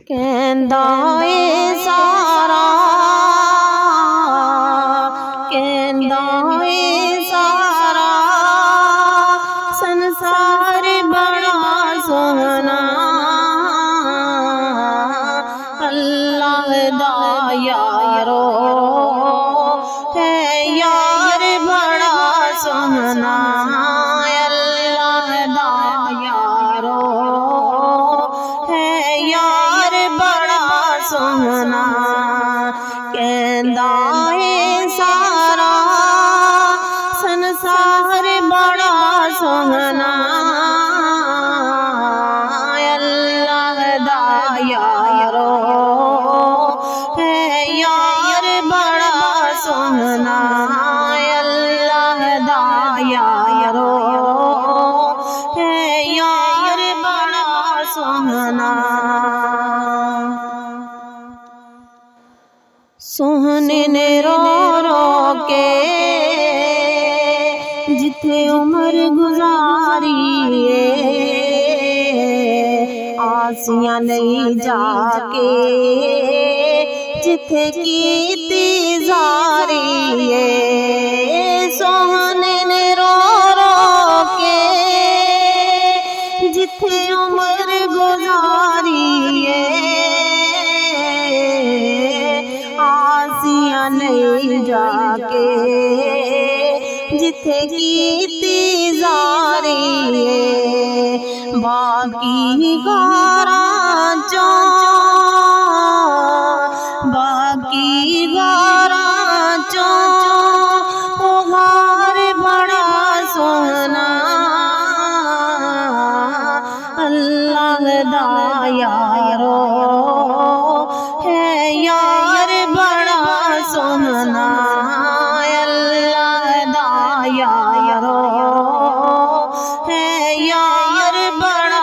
کہندا اے سارا کہندا اے سارا سنسار بڑا سوہنا اللہ دا یارو ہے یار بڑا سوہنا اللہ دا یارو ہے یار بڑا سوہنا کہندا اے سارا سنسار بڑا سوہنا اللہ دا یارو ہے یار بڑا سوہنا اللہ دا یارو ہے یار بڑا سوہنا سوہنے نے رو رو کے جتھے عمر گزاری آسیاں نہیں جا کے جتھے کیتی زاری سوہنے نے رو رو کے جتھے عمر گزاری آسیاں نہیں جا کے جتھے کیتی زاری باقی غاراں چوں باقی غاراں چوں او غار بڑا سوہنا اللہ دا یارو ہے یار بڑا سوہنا اللہ دا یارو ہے یار بڑا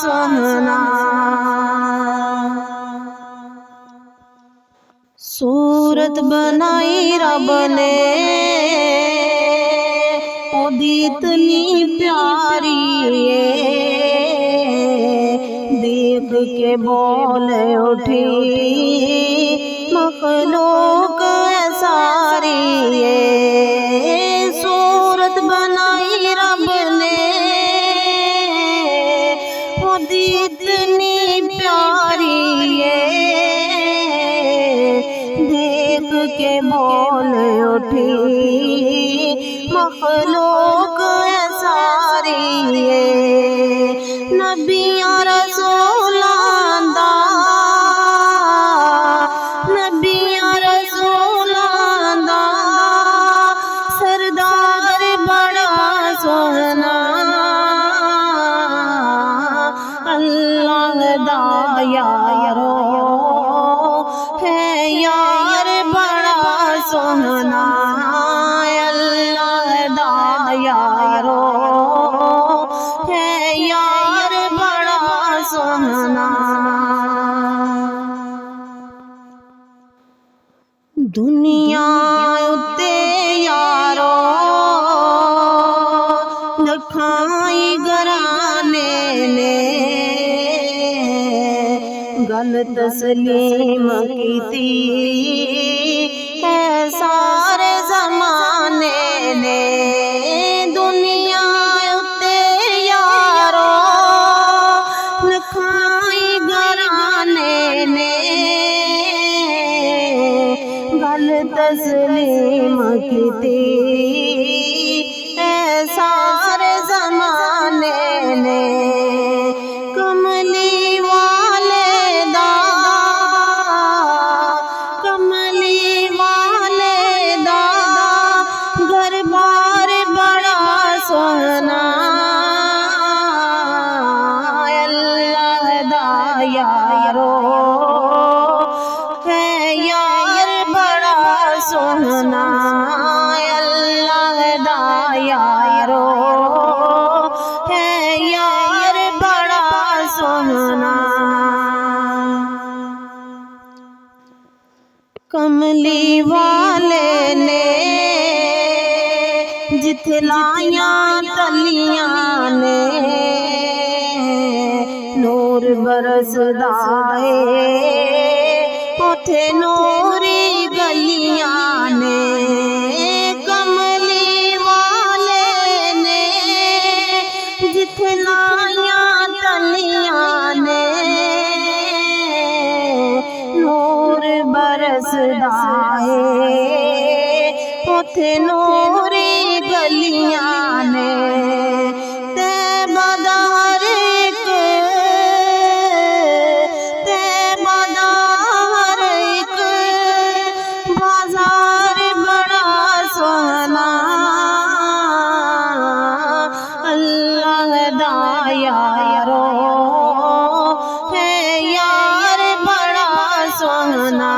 سوہنا صورت بنائی رب نے او دی اتنی پیاری دیکھ کے بول اٹھی مخلوق ساری صورت بنائی رب نے او دی اتنی پیاری دیکھ کے بول اٹھی مخلوق ساری نبیاں رسولاں دا نبیاں رسولاں دا سردار بڑا سوہنا اللہ دا یارو ہے یار بڑا سوہنا اللہ دا یارو ہے یار بڑا سوہنا دنیا اتے یارو لکھائی گرانے نے گل تسلیم کیتی ہے سارے زمانے نے دنیا اتے یارو لکھائی گرانے نے گل تسلیم کیتی ہے سارے زمانے نے کملی والے دا کملی والے دا گھر بار بڑا سوہنا اللہ دا یارو ہے یار بڑا سوہنا اللہ دا یارو ہے یار بڑا سوہنا کملی والے نے جتھلائیاں تلیاں نے نور برسدا ہے اوتھے نوری گلیاں نے کملی والے نے جتھے لائیاں تلیاں نے نور برسدا ہے اوتھے نوری گلیاں نے طیبہ دا ہر ایک بازار بڑا سوہنا اللہ دا یارو ہے یار بڑا سوہنا